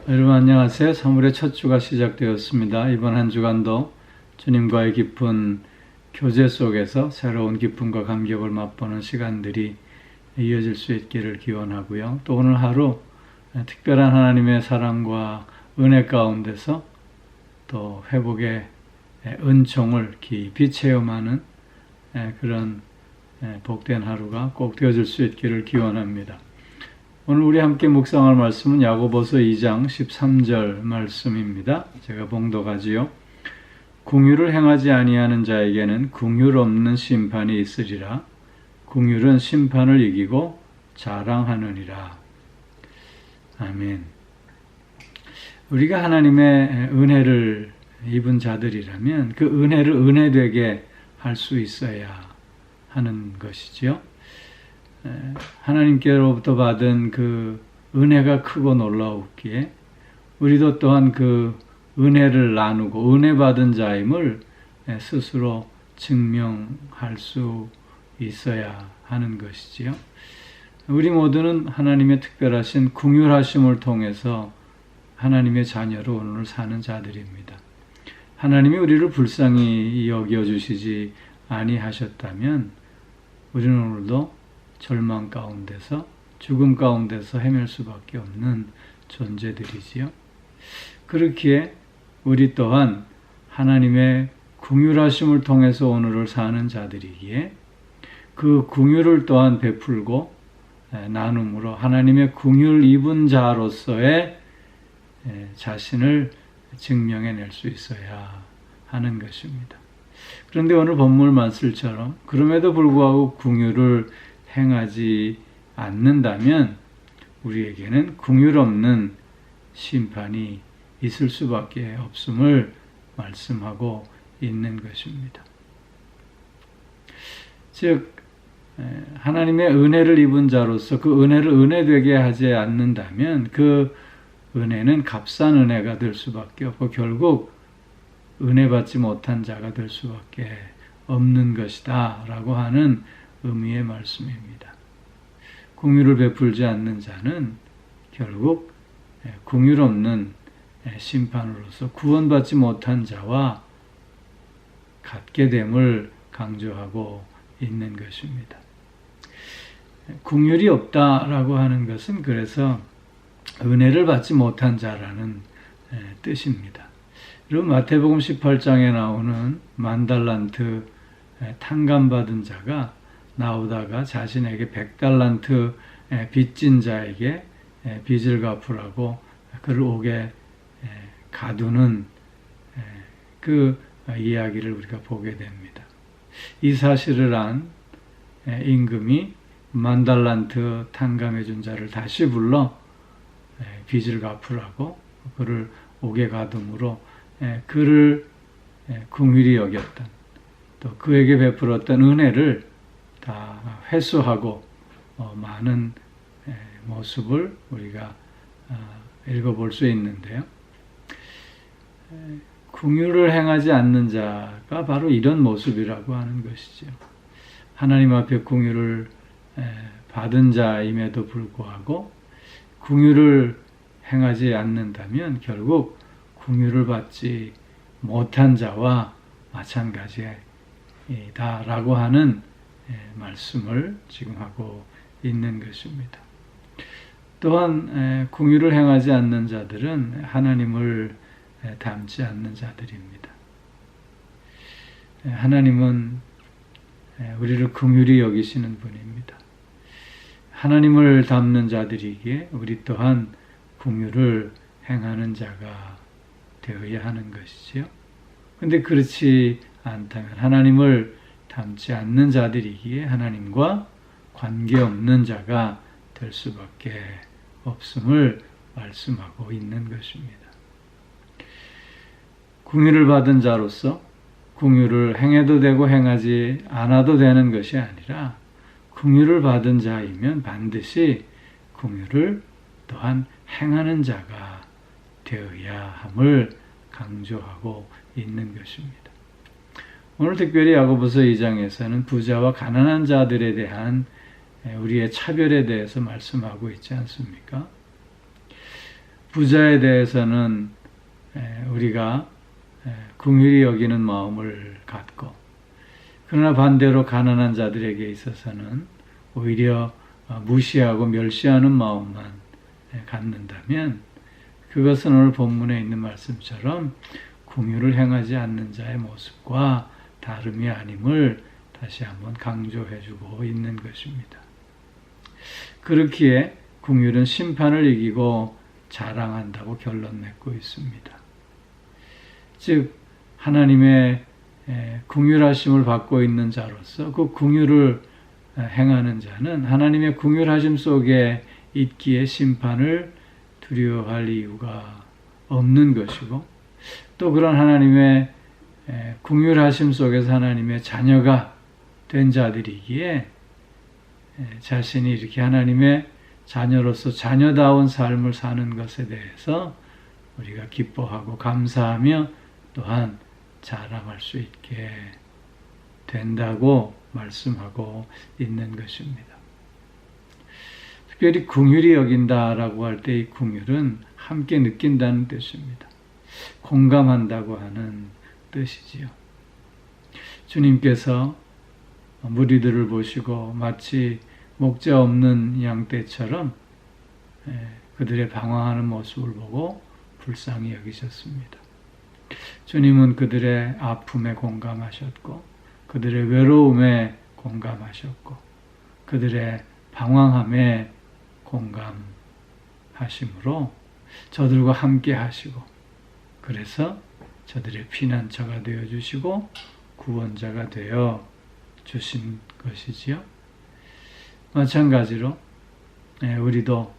여러분 안녕하세요. 3월의 첫 주가 시작되었습니다. 이번 한 주간도 주님과의 깊은 교제 속에서 새로운 기쁨과 감격을 맛보는 시간들이 이어질 수 있기를 기원하고요. 또 오늘 하루 특별한 하나님의 사랑과 은혜 가운데서 또 회복의 은총을 깊이 체험하는 그런 복된 하루가 꼭 되어질 수 있기를 기원합니다. 오늘 우리 함께 묵상할 말씀은 야고보서 2장 13절 말씀입니다. 제가 봉독하지요. 긍휼을 행하지 아니하는 자에게는 긍휼 없는 심판이 있으리라. 긍휼은 심판을 이기고 자랑하느니라. 아멘. 우리가 하나님의 은혜를 입은 자들이라면 그 은혜를 은혜되게 할 수 있어야 하는 것이지요. 하나님께로부터 받은 그 은혜가 크고 놀라웠기에 우리도 또한 그 은혜를 나누고 은혜 받은 자임을 스스로 증명할 수 있어야 하는 것이지요. 우리 모두는 하나님의 특별하신 긍휼하심을 통해서 하나님의 자녀로 오늘 사는 자들입니다. 하나님이 우리를 불쌍히 여겨주시지 아니하셨다면 우리는 오늘도 절망 가운데서 죽음 가운데서 헤맬 수밖에 없는 존재들이지요. 그렇기에 우리 또한 하나님의 긍휼하심을 통해서 오늘을 사는 자들이기에 그 긍휼을 또한 베풀고 나눔으로 하나님의 긍휼 입은 자로서의 자신을 증명해낼 수 있어야 하는 것입니다. 그런데 오늘 본문 말씀처럼 그럼에도 불구하고 긍휼을 행하지 않는다면 우리에게는 긍휼 없는 심판이 있을 수밖에 없음을 말씀하고 있는 것입니다. 즉 하나님의 은혜를 입은 자로서 그 은혜를 은혜되게 하지 않는다면 그 은혜는 값싼 은혜가 될 수밖에 없고 결국 은혜 받지 못한 자가 될 수밖에 없는 것이다 라고 하는 의미의 말씀입니다. 긍휼을 베풀지 않는 자는 결국 긍휼 없는 심판으로서 구원받지 못한 자와 같게 됨을 강조하고 있는 것입니다. 긍휼이 없다라고 하는 것은 그래서 은혜를 받지 못한 자라는 뜻입니다. 여러분 마태복음 18장에 나오는 만달란트 탕감받은 자가 나오다가 자신에게 100달란트 빚진 자에게 빚을 갚으라고 그를 옥에 가두는 그 이야기를 우리가 보게 됩니다. 이 사실을 안 임금이 만달란트 탕감해 준 자를 다시 불러 빚을 갚으라고 그를 옥에 가둠으로 그를 긍휼히 여겼던 또 그에게 베풀었던 은혜를 다 회수하고 많은 모습을 우리가 읽어볼 수 있는데요. 긍휼을 행하지 않는 자가 바로 이런 모습이라고 하는 것이죠. 하나님 앞에 긍휼을 받은 자임에도 불구하고 긍휼을 행하지 않는다면 결국 긍휼을 받지 못한 자와 마찬가지다라고 하는 말씀을 지금 하고 있는 것입니다. 또한 긍휼을 행하지 않는 자들은 하나님을 닮지 않는 자들입니다. 하나님은 우리를 긍휼히 여기시는 분입니다. 하나님을 닮는 자들이기에 우리 또한 긍휼을 행하는 자가 되어야 하는 것이지요. 그런데 그렇지 않다면 하나님을 닮지 않는 자들이기에 하나님과 관계없는 자가 될 수밖에 없음을 말씀하고 있는 것입니다. 긍휼을 받은 자로서 긍휼을 행해도 되고 행하지 않아도 되는 것이 아니라 긍휼을 받은 자이면 반드시 긍휼을 또한 행하는 자가 되어야 함을 강조하고 있는 것입니다. 오늘 특별히 야고보서 2장에서는 부자와 가난한 자들에 대한 우리의 차별에 대해서 말씀하고 있지 않습니까? 부자에 대해서는 우리가 긍휼히 여기는 마음을 갖고, 그러나 반대로 가난한 자들에게 있어서는 오히려 무시하고 멸시하는 마음만 갖는다면, 그것은 오늘 본문에 있는 말씀처럼 긍휼을 행하지 않는 자의 모습과 다름이 아님을 다시 한번 강조해주고 있는 것입니다. 그렇기에 긍휼은 심판을 이기고 자랑한다고 결론 맺고 있습니다. 즉 하나님의 긍휼하심을 받고 있는 자로서 그 긍휼을 행하는 자는 하나님의 긍휼하심 속에 있기에 심판을 두려워할 이유가 없는 것이고, 또 그런 하나님의 긍휼하심 속에서 하나님의 자녀가 된 자들이기에 자신이 이렇게 하나님의 자녀로서 자녀다운 삶을 사는 것에 대해서 우리가 기뻐하고 감사하며 또한 자랑할 수 있게 된다고 말씀하고 있는 것입니다. 특별히 긍휼히 여긴다라고 할 때 이 긍휼은 함께 느낀다는 뜻입니다. 공감한다고 하는 뜻이지요. 주님께서 무리들을 보시고 마치 목자 없는 양떼처럼 그들의 방황하는 모습을 보고 불쌍히 여기셨습니다. 주님은 그들의 아픔에 공감하셨고, 그들의 외로움에 공감하셨고, 그들의 방황함에 공감하심으로 저들과 함께 하시고, 그래서 저들의 피난처가 되어주시고 구원자가 되어 주신 것이지요. 마찬가지로 우리도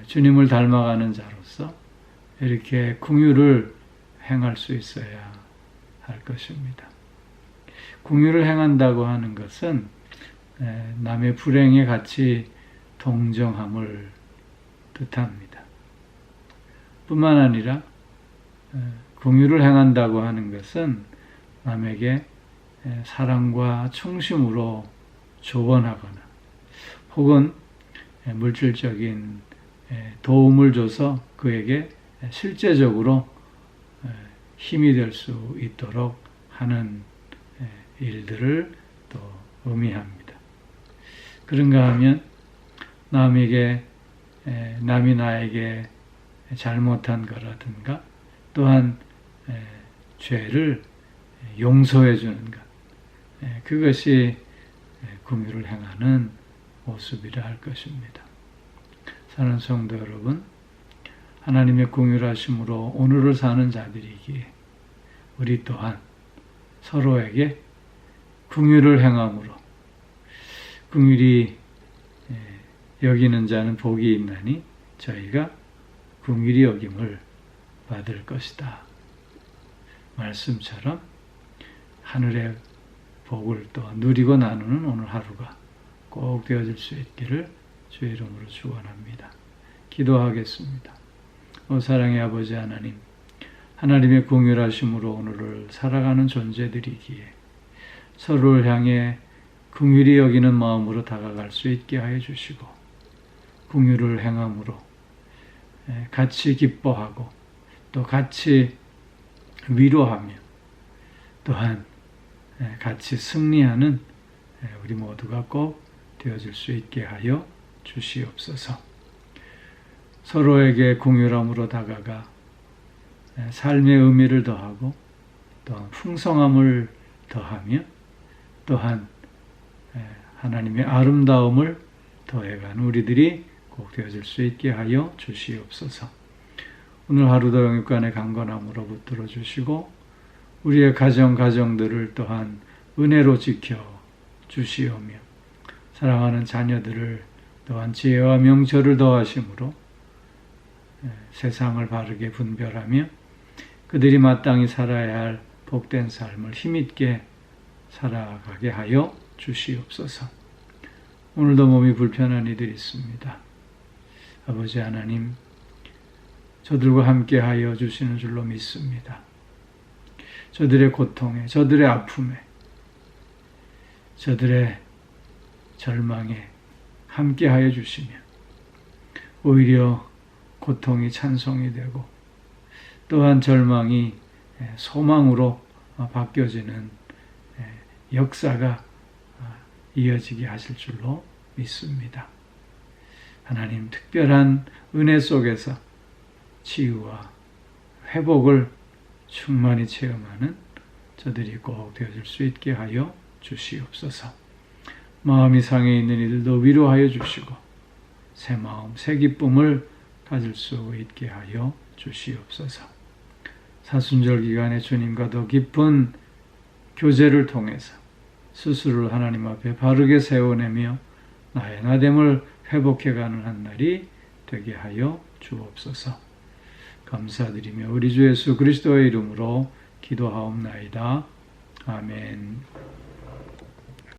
주님을 닮아가는 자로서 이렇게 긍휼을 행할 수 있어야 할 것입니다. 긍휼을 행한다고 하는 것은 남의 불행에 같이 동정함을 뜻합니다. 뿐만 아니라 긍휼을 행한다고 하는 것은 남에게 사랑과 충심으로 조언하거나 혹은 물질적인 도움을 줘서 그에게 실제적으로 힘이 될 수 있도록 하는 일들을 또 의미합니다. 그런가 하면 남이 나에게 잘못한 거라든가 또한 죄를 용서해 주는 것, 그것이 긍휼을 행하는 모습이라 할 것입니다. 사랑하는 성도 여러분, 하나님의 긍휼하심으로 오늘을 사는 자들이기에 우리 또한 서로에게 긍휼을 행함으로 긍휼히 여기는 자는 복이 있나니 저희가 긍휼히 여김을 받을 것이다. 말씀처럼 하늘의 복을 또 누리고 나누는 오늘 하루가 꼭 되어질 수 있기를 주의 이름으로 축원합니다. 기도하겠습니다. 사랑의 아버지 하나님, 하나님의 긍휼하심으로 오늘을 살아가는 존재들이기에 서로를 향해 긍휼히 여기는 마음으로 다가갈 수 있게 하여 주시고, 긍휼을 행함으로 같이 기뻐하고 또 같이 위로하며 또한 같이 승리하는 우리 모두가 꼭 되어질 수 있게 하여 주시옵소서. 서로에게 긍휼함으로 다가가 삶의 의미를 더하고 또한 풍성함을 더하며 또한 하나님의 아름다움을 더해가는 우리들이 꼭 되어질 수 있게 하여 주시옵소서. 오늘 하루도 영육간의 강건함으로 붙들어 주시고 우리의 가정들을 또한 은혜로 지켜 주시오며 사랑하는 자녀들을 또한 지혜와 명철을 더하심으로 세상을 바르게 분별하며 그들이 마땅히 살아야 할 복된 삶을 힘있게 살아가게 하여 주시옵소서. 오늘도 몸이 불편한 이들이 있습니다. 아버지 하나님, 저들과 함께 하여 주시는 줄로 믿습니다. 저들의 고통에, 저들의 아픔에, 저들의 절망에 함께 하여 주시며 오히려 고통이 찬송이 되고 또한 절망이 소망으로 바뀌어지는 역사가 이어지게 하실 줄로 믿습니다. 하나님 특별한 은혜 속에서 치유와 회복을 충만히 체험하는 저들이 꼭 되어질 수 있게 하여 주시옵소서. 마음이 상해 있는 이들도 위로하여 주시고 새 마음, 새 기쁨을 가질 수 있게 하여 주시옵소서. 사순절 기간에 주님과 더 깊은 교제를 통해서 스스로를 하나님 앞에 바르게 세워내며 나의 나됨을 회복해가는 한 날이 되게 하여 주옵소서. 감사드리며 우리 주 예수 그리스도의 이름으로 기도하옵나이다. 아멘.